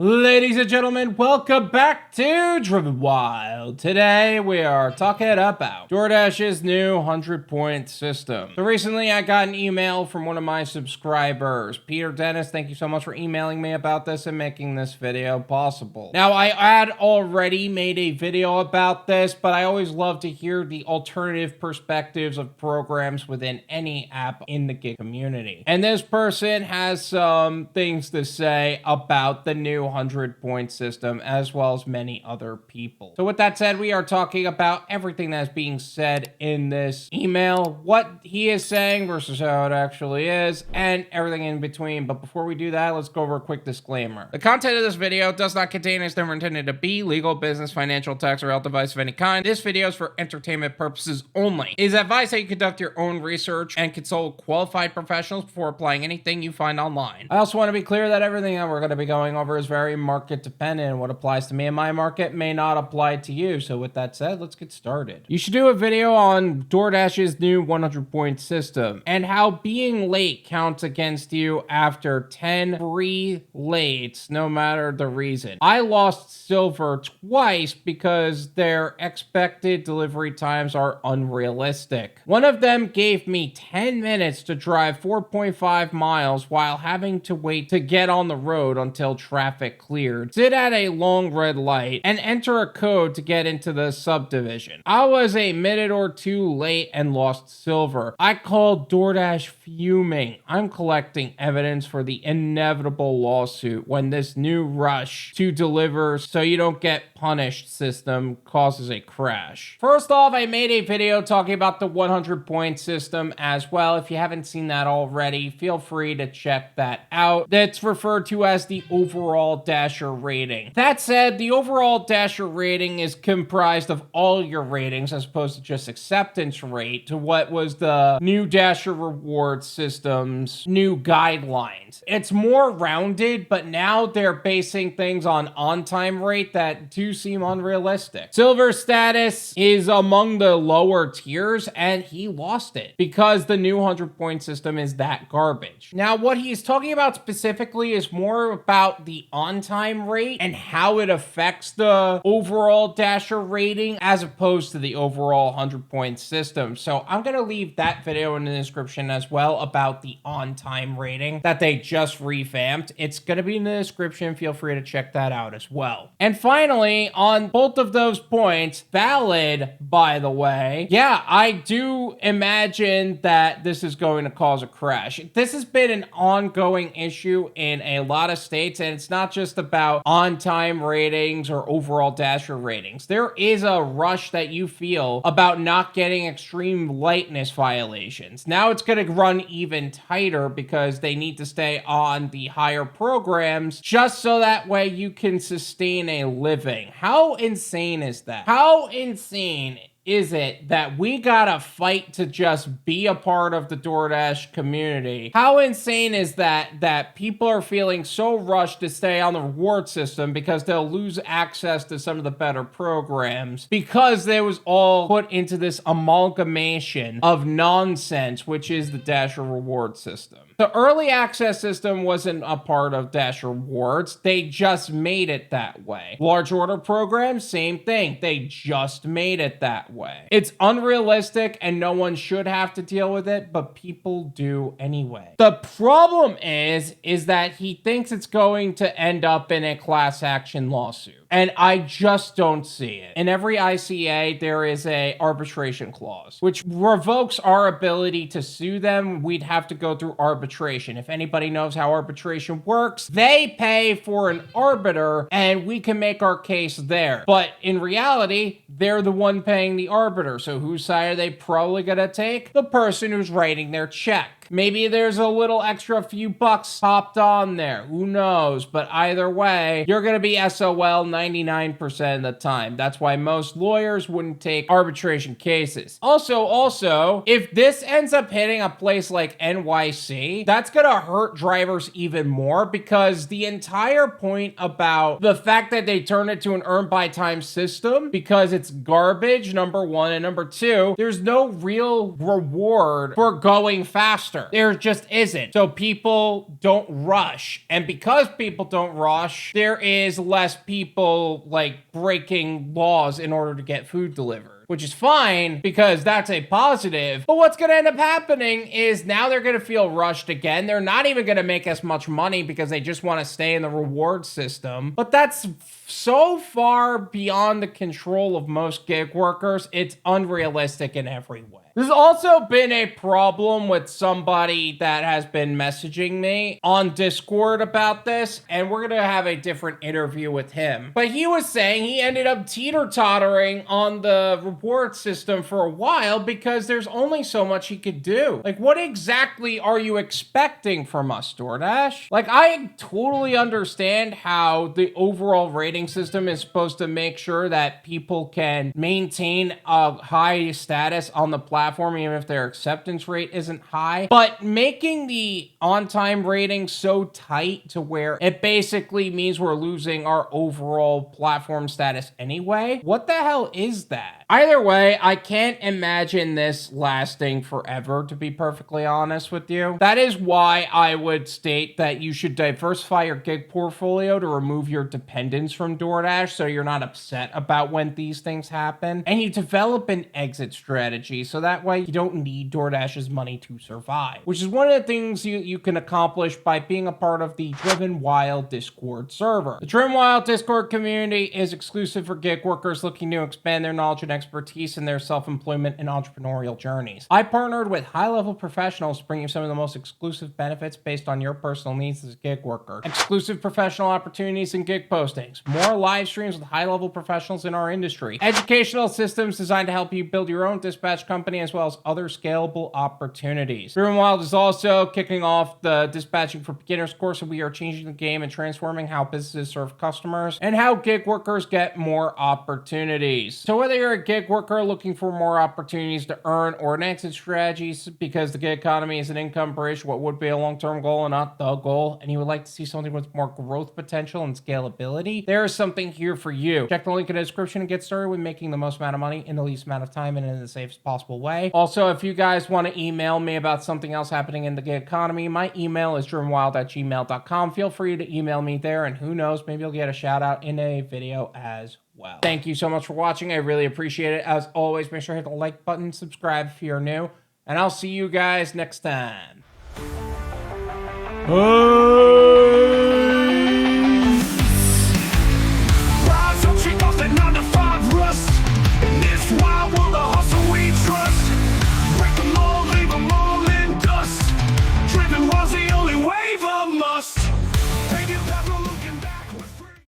Ladies and gentlemen, welcome back to Driven Wyld. Today we are talking about Doordash's new 100-point system. So recently I got an email from one of my subscribers, Peter Dennis. Thank you so much for emailing me about this and making this video possible. Now I had already made a video about this, but I always love to hear the alternative perspectives of programs within any app in the gig community. And this person has some things to say about the new 100-point system, as well as many other people. So with that said, we are talking about everything that's being said in this email, what he is saying versus how it actually is, and everything in between. But before we do that, let's go over a quick disclaimer. The content of this video does not contain, is never intended to be, legal, business, financial, tax, or health advice of any kind. This video is for entertainment purposes only. It is advised that you conduct your own research and consult qualified professionals before applying anything you find online. I also want to be clear that everything that we're going to be going over is very market dependent, and what applies to me in my market may not apply to you. So with that said, let's get started. You should do a video on Doordash's new 100-point system and how being late counts against you after 10 free lates, no matter the reason. I lost silver twice because their expected delivery times are unrealistic. One of them gave me 10 minutes to drive 4.5 miles while having to wait to get on the road until traffic cleared, sit at a long red light, and enter a code to get into the subdivision. I was a minute or two late and lost silver. I called Doordash fuming. I'm collecting evidence for the inevitable lawsuit when this new rush to deliver so you don't get punished system causes a crash. First off, I made a video talking about the 100-point system as well. If you haven't seen that already, feel free to check that out. That's referred to as the overall Dasher rating. That said, the overall Dasher rating is comprised of all your ratings as opposed to just acceptance rate to what was the new Dasher reward system's new guidelines. It's more rounded, but now they're basing things on time rate that do seem unrealistic. Silver status is among the lower tiers, and he lost it because the new 100-point system is that garbage. Now, what he's talking about specifically is more about the on-time rate and how it affects the overall Dasher rating as opposed to the overall 100-point system. So I'm going to leave that video in the description as well about the on-time rating that they just revamped. It's going to be in the description. Feel free to check that out as well. And finally, on both of those points, valid, by the way, yeah, I do imagine that this is going to cause a crash. This has been an ongoing issue in a lot of states, and it's not just about on-time ratings or overall Dasher ratings. There is a rush that you feel about not getting extreme lightness violations. Now it's going to run even tighter because they need to stay on the higher programs just so that way you can sustain a living. How insane is that? How insane is it that we gotta fight to just be a part of the Doordash community? How insane is that people are feeling so rushed to stay on the reward system because they'll lose access to some of the better programs because they was all put into this amalgamation of nonsense, which is the Dasher reward system. The early access system wasn't a part of Dash Rewards. They just made it that way. Large order programs, same thing. They just made it that way. It's unrealistic and no one should have to deal with it, but people do anyway. The problem is that he thinks it's going to end up in a class action lawsuit. And I just don't see it. In every ICA, there is a arbitration clause, which revokes our ability to sue them. We'd have to go through arbitration. If anybody knows how arbitration works, they pay for an arbiter and we can make our case there. But in reality, they're the one paying the arbiter. So whose side are they probably gonna take? The person who's writing their check. Maybe there's a little extra few bucks popped on there. Who knows? But either way, you're going to be SOL 99% of the time. That's why most lawyers wouldn't take arbitration cases. Also, if this ends up hitting a place like NYC, that's going to hurt drivers even more because the entire point about the fact that they turn it to an earn by time system because it's garbage, number one, and number two, there's no real reward for going faster. faster. There just isn't. So people don't rush. And because people don't rush, there is less people like breaking laws in order to get food delivered. Which is fine because that's a positive. But what's going to end up happening is now they're going to feel rushed again. They're not even going to make as much money because they just want to stay in the reward system. But that's so far beyond the control of most gig workers, it's unrealistic in every way. There's also been a problem with somebody that has been messaging me on Discord about this, and we're going to have a different interview with him. But he was saying he ended up teeter-tottering on the reward system for a while because there's only so much he could do. Like, what exactly are you expecting from us, DoorDash? Like, I totally understand how the overall rating system is supposed to make sure that people can maintain a high status on the platform even if their acceptance rate isn't high, but making the on-time rating so tight to where it basically means we're losing our overall platform status anyway, what the hell is that? Either way, I can't imagine this lasting forever, to be perfectly honest with you. That is why I would state that you should diversify your gig portfolio to remove your dependence from DoorDash so you're not upset about when these things happen. And you develop an exit strategy so that way you don't need DoorDash's money to survive, which is one of the things you can accomplish by being a part of the Driven Wyld Discord server. The Driven Wyld Discord community is exclusive for gig workers looking to expand their knowledge and expertise in their self-employment and entrepreneurial journeys. I partnered with high-level professionals to bring you some of the most exclusive benefits based on your personal needs as a gig worker. Exclusive professional opportunities and gig postings, more live streams with high-level professionals in our industry, educational systems designed to help you build your own dispatch company, as well as other scalable opportunities. Driven Wyld is also kicking off the Dispatching for Beginners course, and we are changing the game and transforming how businesses serve customers and how gig workers get more opportunities. So whether you're a gig worker looking for more opportunities to earn or an exit strategies because the gig economy is an income bridge, what would be a long-term goal and not the goal, and you would like to see something with more growth potential and scalability, there is something here for you. Check the link in the description and get started with making the most amount of money in the least amount of time and in the safest possible way. Also, if you guys want to email me about something else happening in the gig economy, my email is drivenwyld@gmail.com. Feel free to email me there, and who knows, maybe you'll get a shout out in a video as well. Thank you so much for watching. I really appreciate it. As always, make sure to hit the like button, subscribe if you're new, and I'll see you guys next time.